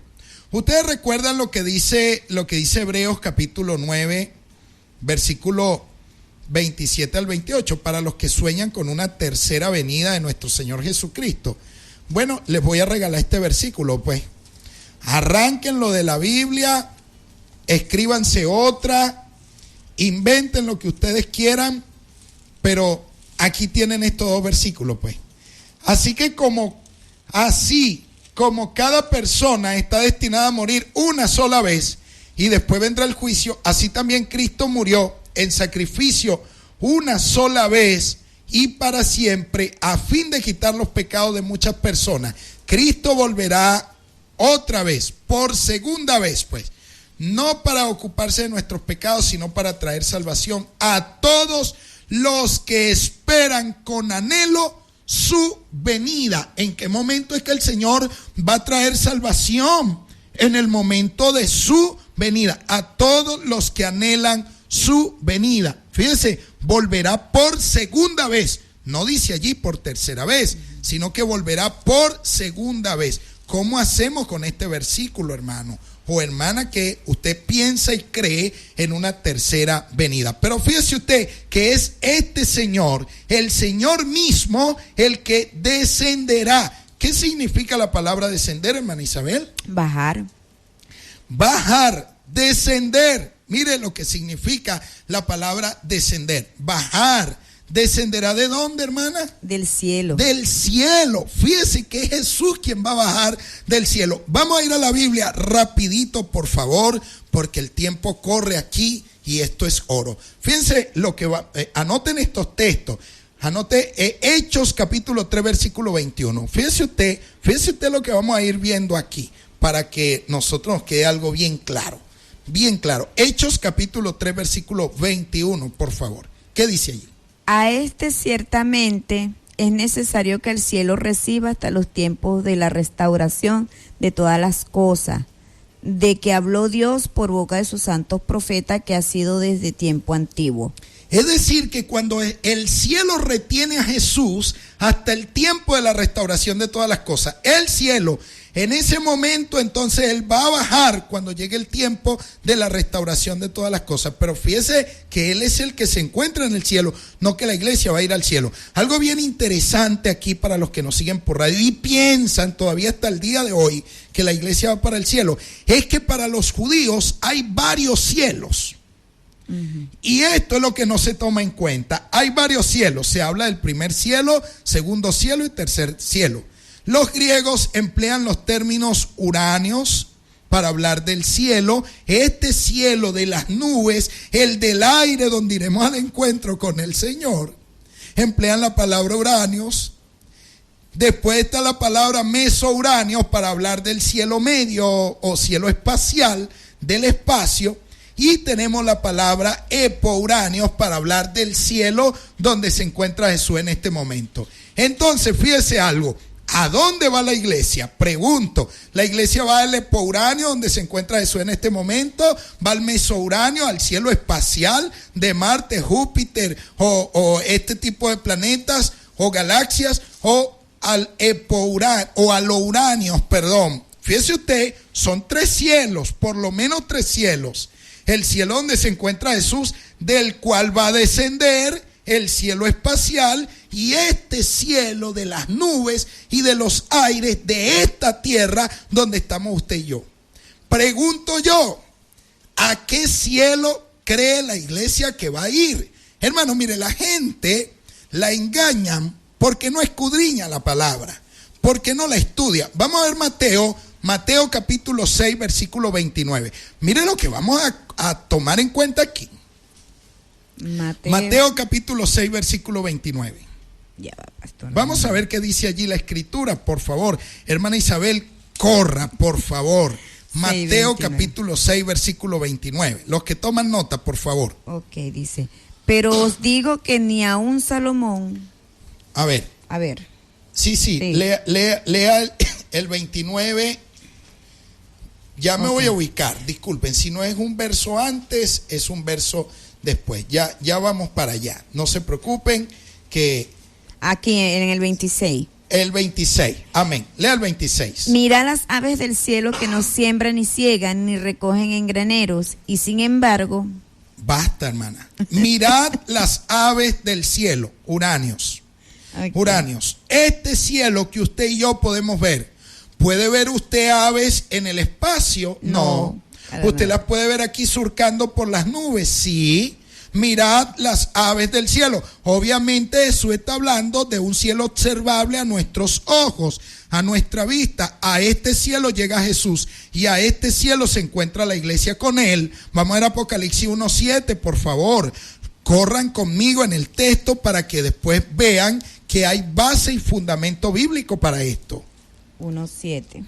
Ustedes recuerdan lo que dice Hebreos capítulo 9, versículo 27 al 28, para los que sueñan con una tercera venida de nuestro Señor Jesucristo. Bueno, les voy a regalar este versículo, pues. Arránquenlo de la Biblia, escríbanse otra, inventen lo que ustedes quieran, pero aquí tienen estos dos versículos, pues. Así como cada persona está destinada a morir una sola vez y después vendrá el juicio, así también Cristo murió en sacrificio una sola vez y para siempre, a fin de quitar los pecados de muchas personas. Cristo volverá otra vez, por segunda vez, pues, no para ocuparse de nuestros pecados, sino para traer salvación a todos los que esperan con anhelo su venida. ¿En qué momento es que el Señor va a traer salvación? En el momento de su venida, a todos los que anhelan su venida. Fíjense, volverá por segunda vez. No dice allí por tercera vez, sino que volverá por segunda vez. ¿Cómo hacemos con este versículo, hermano o hermana, que usted piensa y cree en una tercera venida? Pero fíjese usted que es este Señor, el Señor mismo, el que descenderá. ¿Qué significa la palabra descender, hermana Isabel? Bajar. Bajar, descender. Mire lo que significa la palabra descender. Bajar. ¿Descenderá de dónde, hermana? Del cielo. Del cielo. Fíjese que es Jesús quien va a bajar del cielo. Vamos a ir a la Biblia rapidito, por favor, porque el tiempo corre aquí y esto es oro. Fíjense lo que va, anoten estos textos. Anote Hechos capítulo 3 versículo 21. Fíjese usted lo que vamos a ir viendo aquí para que nosotros nos quede algo bien claro. Bien claro. Hechos capítulo 3 versículo 21, por favor. ¿Qué dice allí? A este ciertamente es necesario que el cielo reciba hasta los tiempos de la restauración de todas las cosas, de que habló Dios por boca de sus santos profetas, que ha sido desde tiempo antiguo. Es decir, que cuando el cielo retiene a Jesús hasta el tiempo de la restauración de todas las cosas, el cielo, en ese momento entonces Él va a bajar cuando llegue el tiempo de la restauración de todas las cosas. Pero fíjese que Él es el que se encuentra en el cielo, no que la iglesia va a ir al cielo. Algo bien interesante aquí para los que nos siguen por radio y piensan todavía hasta el día de hoy que la iglesia va para el cielo, es que para los judíos hay varios cielos. Y esto es lo que no se toma en cuenta. Hay varios cielos. Se habla del primer cielo, segundo cielo y tercer cielo. Los griegos emplean los términos uráneos para hablar del cielo. Este cielo de las nubes, el del aire donde iremos al encuentro con el Señor. Emplean la palabra uráneos. Después está la palabra mesouranios para hablar del cielo medio o cielo espacial, del espacio. Y tenemos la palabra epouráneos para hablar del cielo donde se encuentra Jesús en este momento. Entonces, fíjese algo. ¿A dónde va la iglesia? Pregunto. ¿La iglesia va al epouráneo donde se encuentra Jesús en este momento? ¿Va al mesouráneo, al cielo espacial de Marte, Júpiter o este tipo de planetas o galaxias? ¿O al epouráneo o a los uráneos, perdón? Fíjese usted, son tres cielos, por lo menos tres cielos. El cielo donde se encuentra Jesús, del cual va a descender, el cielo espacial, y este cielo de las nubes y de los aires de esta tierra donde estamos usted y yo. Pregunto yo, ¿a qué cielo cree la iglesia que va a ir? Hermano, mire, la gente la engañan porque no escudriña la palabra, porque no la estudia. Vamos a ver Mateo capítulo 6 versículo 29. Mire lo que vamos a tomar en cuenta aquí. Mateo capítulo 6 versículo 29. Ya va, pastor. Vamos a ver qué dice allí la escritura, por favor. Hermana Isabel, corra, por favor. Mateo 6:29. capítulo 6 versículo 29. Los que toman nota, por favor. Ok, dice, pero os digo que ni aun Salomón. A ver. Sí. Lea el 29. Ya me voy a ubicar, disculpen, si no es un verso antes, es un verso después. Ya vamos para allá. No se preocupen que... Aquí en el 26. El 26, amén. Lea el 26. Mirad las aves del cielo que no siembran ni ciegan ni recogen en graneros, y sin embargo... Basta, hermana. Mirad las aves del cielo, uráneos. Okay. Uráneos. Este cielo que usted y yo podemos ver, ¿puede ver usted aves en el espacio? No. ¿Usted las puede ver aquí surcando por las nubes? Sí. Mirad las aves del cielo. Obviamente eso está hablando de un cielo observable a nuestros ojos, a nuestra vista. A este cielo llega Jesús y a este cielo se encuentra la iglesia con él. Vamos a ver Apocalipsis 1:7, por favor. Corran conmigo en el texto para que después vean que hay base y fundamento bíblico para esto. 1:7.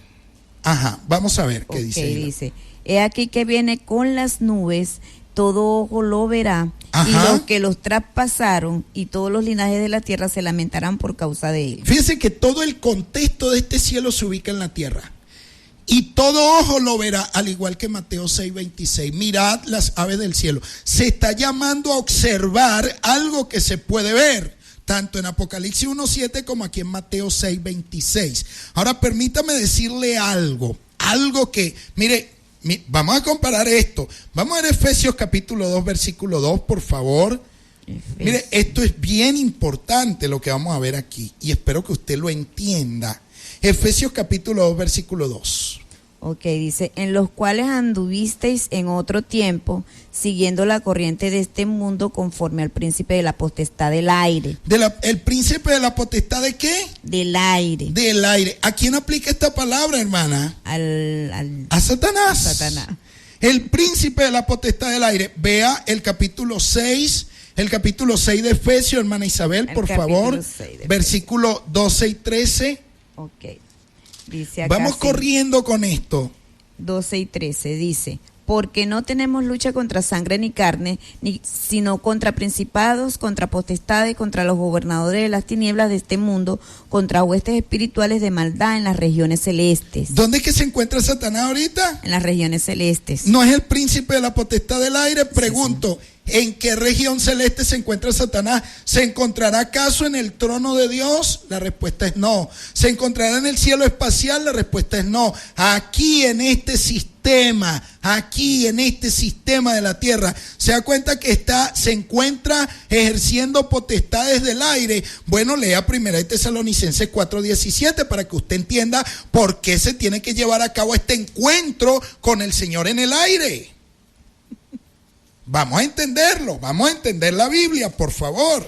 Ajá, vamos a ver qué dice. Dice, he aquí que viene con las nubes, todo ojo lo verá, Ajá. y los que los traspasaron y todos los linajes de la tierra se lamentarán por causa de él. Fíjense que todo el contexto de este cielo se ubica en la tierra. Y todo ojo lo verá, al igual que Mateo 6:26. Mirad las aves del cielo. Se está llamando a observar algo que se puede ver, tanto en Apocalipsis 1:7 como aquí en Mateo 6:26. Ahora permítame decirle algo que, mire, vamos a comparar esto. Vamos a ver Efesios capítulo 2, versículo 2, por favor. Mire, esto es bien importante lo que vamos a ver aquí y espero que usted lo entienda. Efesios capítulo 2, versículo 2. Ok, dice, en los cuales anduvisteis en otro tiempo, siguiendo la corriente de este mundo conforme al príncipe de la potestad del aire. ¿El príncipe de la potestad de qué? Del aire. Del aire. ¿A quién aplica esta palabra, hermana? A Satanás. A Satanás. El príncipe de la potestad del aire. Vea el capítulo 6 de Efesios, hermana Isabel, por favor. Versículo 12 y 13. Ok. Dice acá, vamos corriendo con esto. 12 y 13 dice, porque no tenemos lucha contra sangre ni carne, sino contra principados, contra potestades, contra los gobernadores de las tinieblas de este mundo, contra huestes espirituales de maldad en las regiones celestes. ¿Dónde es que se encuentra Satanás ahorita? En las regiones celestes. ¿No es el príncipe de la potestad del aire? Pregunto, sí. ¿En qué región celeste se encuentra Satanás? ¿Se encontrará acaso en el trono de Dios? La respuesta es no. ¿Se encontrará en el cielo espacial? La respuesta es no. Aquí en este sistema de la tierra, se da cuenta que se encuentra ejerciendo potestades del aire. Bueno, lea 1 Tesalonicenses 4:17 para que usted entienda por qué se tiene que llevar a cabo este encuentro con el Señor en el aire. Vamos a entenderlo, vamos a entender la Biblia, por favor.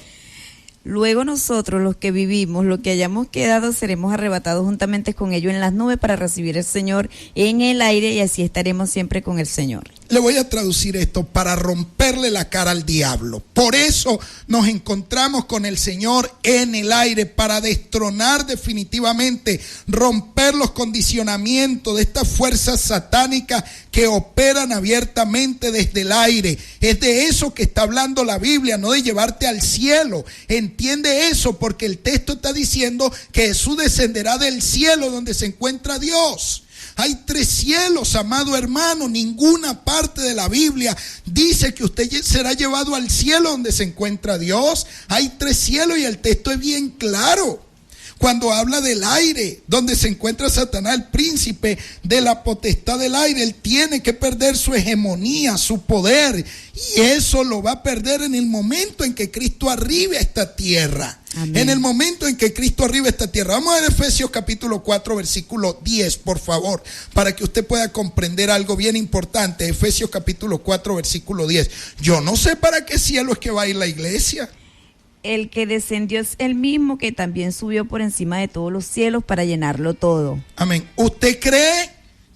Luego nosotros, los que vivimos, los que hayamos quedado, seremos arrebatados juntamente con ellos en las nubes para recibir al Señor en el aire, y así estaremos siempre con el Señor. Le voy a traducir esto para romperle la cara al diablo. Por eso nos encontramos con el Señor en el aire, para destronar definitivamente, romper los condicionamientos de estas fuerzas satánicas que operan abiertamente desde el aire. Es de eso que está hablando la Biblia, no de llevarte al cielo. Entiende eso, porque el texto está diciendo que Jesús descenderá del cielo donde se encuentra Dios. Hay 3 cielos, amado hermano. Ninguna parte de la Biblia dice que usted será llevado al cielo donde se encuentra Dios. Hay 3 cielos y el texto es bien claro. Cuando habla del aire, donde se encuentra Satanás, el príncipe de la potestad del aire, él tiene que perder su hegemonía, su poder. Y eso lo va a perder en el momento en que Cristo arribe a esta tierra. Amén. En el momento en que Cristo arribe a esta tierra. Vamos a ver Efesios capítulo 4, versículo 10, por favor, para que usted pueda comprender algo bien importante. Efesios capítulo 4, versículo 10. Yo no sé para qué cielo es que va a ir la iglesia. El que descendió es el mismo que también subió por encima de todos los cielos para llenarlo todo. Amén. ¿Usted cree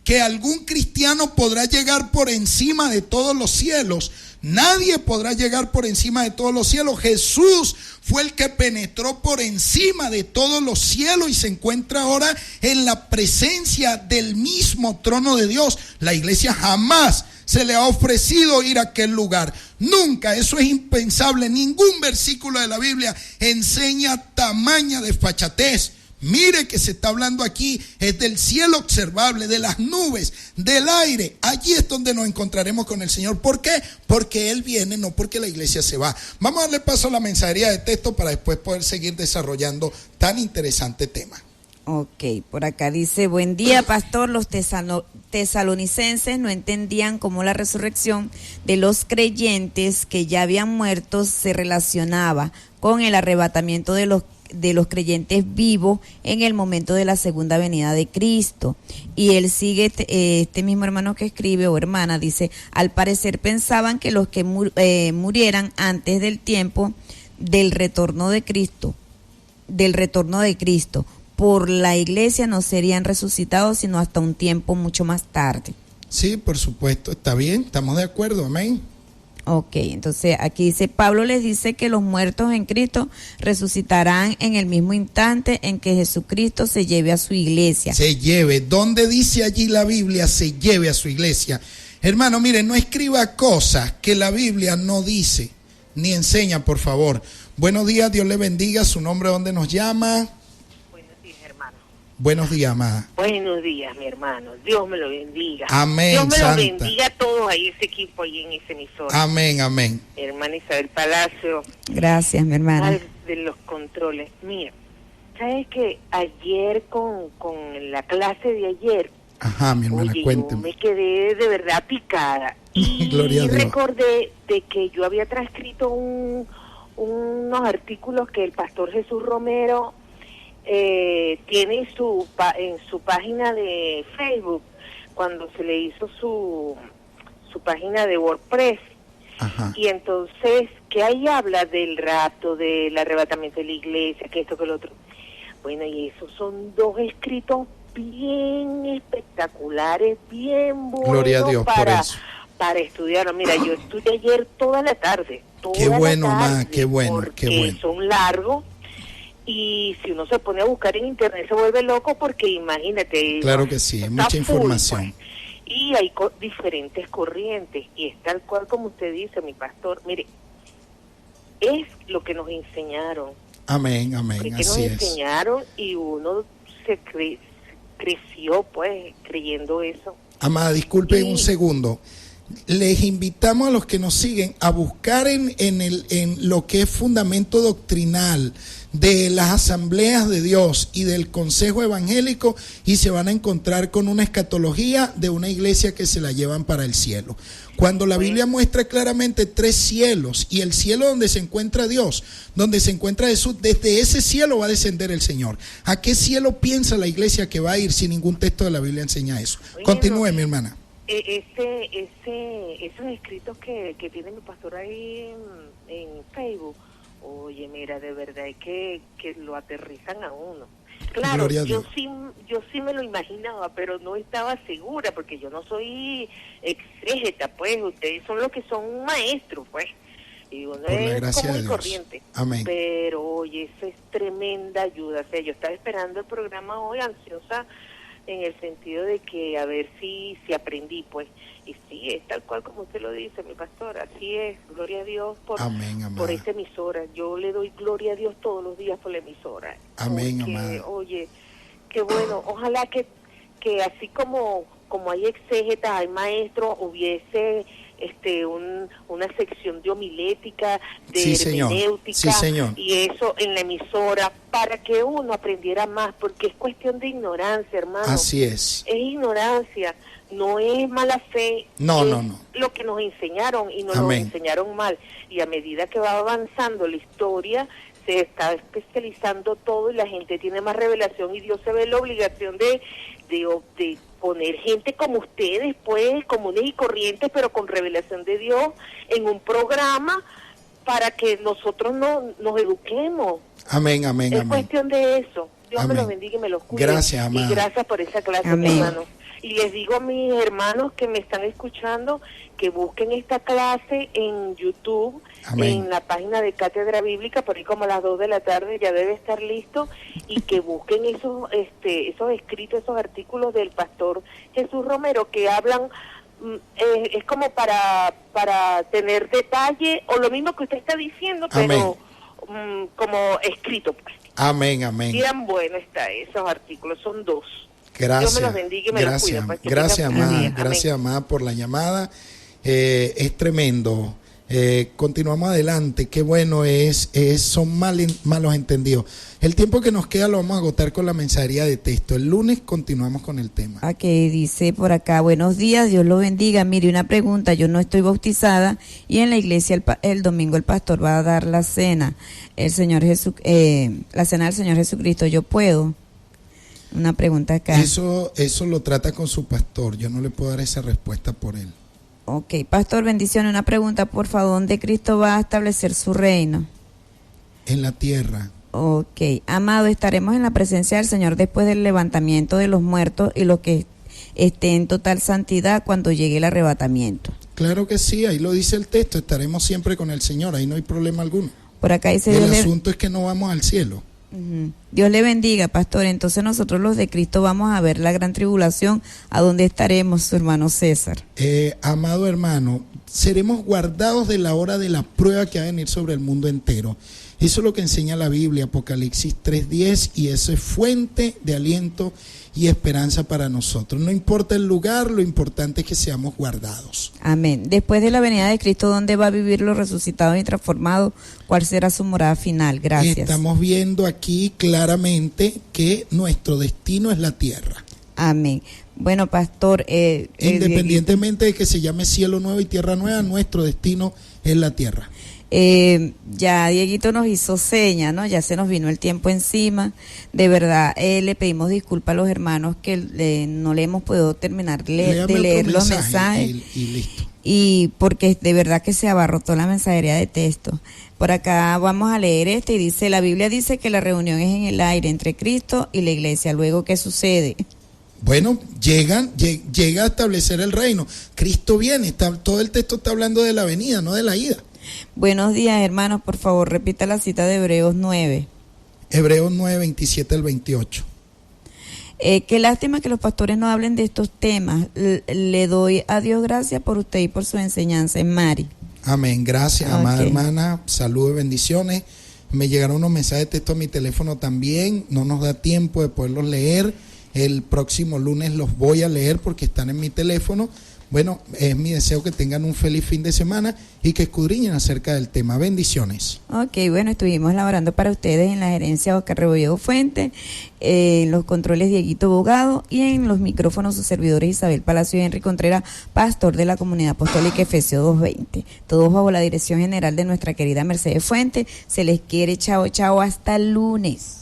que algún cristiano podrá llegar por encima de todos los cielos? Nadie podrá llegar por encima de todos los cielos. Jesús fue el que penetró por encima de todos los cielos y se encuentra ahora en la presencia del mismo trono de Dios. La iglesia jamás se le ha ofrecido ir a aquel lugar. Nunca, eso es impensable. Ningún versículo de la Biblia enseña tamaña desfachatez. Mire que se está hablando aquí, es del cielo observable, de las nubes, del aire. Allí es donde nos encontraremos con el Señor. ¿Por qué? Porque Él viene, no porque la iglesia se va. Vamos a darle paso a la mensajería de texto para después poder seguir desarrollando tan interesante tema. Ok, por acá dice, buen día, pastor. Los tesalonicenses no entendían cómo la resurrección de los creyentes que ya habían muerto se relacionaba con el arrebatamiento de los los creyentes vivos en el momento de la segunda venida de Cristo. Y él sigue, este mismo hermano que escribe, o hermana, dice, al parecer pensaban que los que murieran antes del tiempo del retorno de Cristo, por la iglesia no serían resucitados sino hasta un tiempo mucho más tarde. Sí, por supuesto, está bien, estamos de acuerdo, amén. Ok, entonces aquí dice, Pablo les dice que los muertos en Cristo resucitarán en el mismo instante en que Jesucristo se lleve a su iglesia. Se lleve, ¿dónde dice allí la Biblia se lleve a su iglesia? Hermano, mire, no escriba cosas que la Biblia no dice, ni enseña, por favor. Buenos días, Dios le bendiga, su nombre, ¿dónde nos llama? Buenos días, amada. Buenos días, mi hermano. Dios me lo bendiga. Amén, Dios me Santa. lo bendiga a todos ahí, ese equipo ahí en ese emisor. Amén, amén. Hermana Isabel Palacio. Gracias, mi hermana. De los controles. Mira, ¿sabes que ayer con la clase de ayer? Ajá, mi hermana, oye, cuénteme. yo me quedé de verdad picada. Y Gloria a Dios. recordé de que yo había transcrito unos artículos que el pastor Jesús Romero tiene en su página de Facebook, cuando se le hizo su página de WordPress. Ajá. Y entonces, que ahí habla del rapto, del arrebatamiento de la iglesia, que esto, que lo otro. Bueno, y esos son dos escritos bien espectaculares, bien buenos. Gloria a Dios por eso. Para estudiarlo. Mira, yo estudié ayer toda la tarde. Qué bueno, ma, qué bueno, qué bueno. Porque son largos. Y si uno se pone a buscar en internet se vuelve loco porque imagínate. Claro que sí, hay mucha información. Pues. Y hay diferentes corrientes y es tal cual como usted dice, mi pastor. Mire, es lo que nos enseñaron. Amén, amén, que así nos es. enseñaron y uno se creció pues creyendo eso. Amada, disculpen un segundo. Les invitamos a los que nos siguen a buscar en lo que es fundamento doctrinal de las asambleas de Dios y del consejo evangélico y se van a encontrar con una escatología de una iglesia que se la llevan para el cielo. Cuando la Biblia muestra claramente 3 cielos y el cielo donde se encuentra Dios, donde se encuentra Jesús, desde ese cielo va a descender el Señor. ¿A qué cielo piensa la iglesia que va a ir si ningún texto de la Biblia enseña eso? Bueno, continúe, mi hermana. Esos escritos que tiene mi pastor ahí en Facebook, oye, mira, de verdad es que lo aterrizan a uno. Claro, yo sí me lo imaginaba, pero no estaba segura, porque yo no soy exégeta, pues, ustedes son los que son maestros, pues, y uno es común y corriente. Amén. Pero, oye, eso es tremenda ayuda. O sea, yo estaba esperando el programa hoy, ansiosa, en el sentido de que a ver si aprendí, pues, y sí, es tal cual como usted lo dice, mi pastor, así es, gloria a Dios por esta emisora. Yo le doy gloria a Dios todos los días por la emisora. Amén, porque, amada. oye, qué bueno, ojalá que así como hay exégetas, hay maestros, hubiese una sección de homilética, de hermenéutica, y eso en la emisora, para que uno aprendiera más, porque es cuestión de ignorancia, hermano. Así es. Es ignorancia, no es mala fe. No. Lo que nos enseñaron y nos lo enseñaron mal. Y a medida que va avanzando la historia, se está especializando todo y la gente tiene más revelación y Dios se ve la obligación de poner gente como ustedes, pues, comunes y corrientes, pero con revelación de Dios, en un programa para que nosotros nos eduquemos. Amén. Es cuestión de eso. Dios me los bendiga y me los cuide. Gracias, amada. Y gracias por esa clase, mi hermano. Y les digo a mis hermanos que me están escuchando que busquen esta clase en YouTube, en la página de Cátedra Bíblica, por ahí como a las 2 de la tarde ya debe estar listo, y que busquen esos escritos, esos artículos del pastor Jesús Romero que hablan, es como para tener detalle, o lo mismo que usted está diciendo, pero como escrito, pues. Amén. Bien bueno está esos artículos, son 2. Gracias. Dios me los bendiga y me los cuide. Pues, gracias, amada. Amén. Gracias, amada, por la llamada. Es tremendo Continuamos adelante. Qué bueno son malos entendidos. El tiempo que nos queda lo vamos a agotar con la mensajería de texto. El lunes continuamos con el tema. Ok, dice por acá, buenos días, Dios lo bendiga. Mire, una pregunta, yo no estoy bautizada y en la iglesia el domingo el pastor va a dar la cena, la cena del Señor Jesucristo, ¿yo puedo? Una pregunta acá. Eso lo trata con su pastor, yo no le puedo dar esa respuesta por él. Ok, pastor, bendiciones. Una pregunta, por favor, ¿dónde Cristo va a establecer su reino? En la tierra. Ok, amado, estaremos en la presencia del Señor después del levantamiento de los muertos y los que estén en total santidad cuando llegue el arrebatamiento. Claro que sí, ahí lo dice el texto, estaremos siempre con el Señor, ahí no hay problema alguno. Por acá dice... El asunto es que no vamos al cielo. Dios le bendiga, pastor. Entonces nosotros los de Cristo vamos a ver la gran tribulación. ¿A dónde estaremos, su hermano César? Amado hermano, seremos guardados de la hora de la prueba que va a venir sobre el mundo entero. Eso es lo que enseña la Biblia, Apocalipsis 3:10, y eso es fuente de aliento y esperanza para nosotros. No importa el lugar, lo importante es que seamos guardados. Amén. Después de la venida de Cristo, ¿dónde va a vivir los resucitados y transformados? ¿Cuál será su morada final? Gracias. Estamos viendo aquí claramente que nuestro destino es la tierra. Amén. Bueno, pastor, independientemente de que se llame cielo nuevo y tierra nueva, nuestro destino es la tierra. Ya Dieguito nos hizo seña, ¿no? Ya se nos vino el tiempo encima. De verdad, le pedimos disculpas a los hermanos que no le hemos podido terminar de leer los mensajes. Y listo. Y porque de verdad que se abarrotó la mensajería de texto. Por acá vamos a leer y dice, la Biblia dice que la reunión es en el aire entre Cristo y la iglesia. Luego, ¿qué sucede? Bueno, llega a establecer el reino. Cristo viene, todo el texto está hablando de la venida, no de la ida. Buenos días, hermanos, por favor, repita la cita de Hebreos 9. Hebreos 9, 27 al 28. Qué lástima que los pastores no hablen de estos temas. Le doy a Dios gracias por usted y por su enseñanza. En Mari. Amén, gracias, amada hermana. Saludos y bendiciones. Me llegaron unos mensajes de texto a mi teléfono también. No nos da tiempo de poderlos leer. El próximo lunes los voy a leer porque están en mi teléfono. Bueno, es mi deseo que tengan un feliz fin de semana y que escudriñen acerca del tema. Bendiciones. Ok, bueno, estuvimos laborando para ustedes en la gerencia Oscar Rebolledo Fuente, en los controles Dieguito Bogado y en los micrófonos sus servidores Isabel Palacio y Henry Contreras, pastor de la Comunidad Apostólica Efesios 2:20. Todos bajo la dirección general de nuestra querida Mercedes Fuente. Se les quiere, chao, chao, hasta el lunes.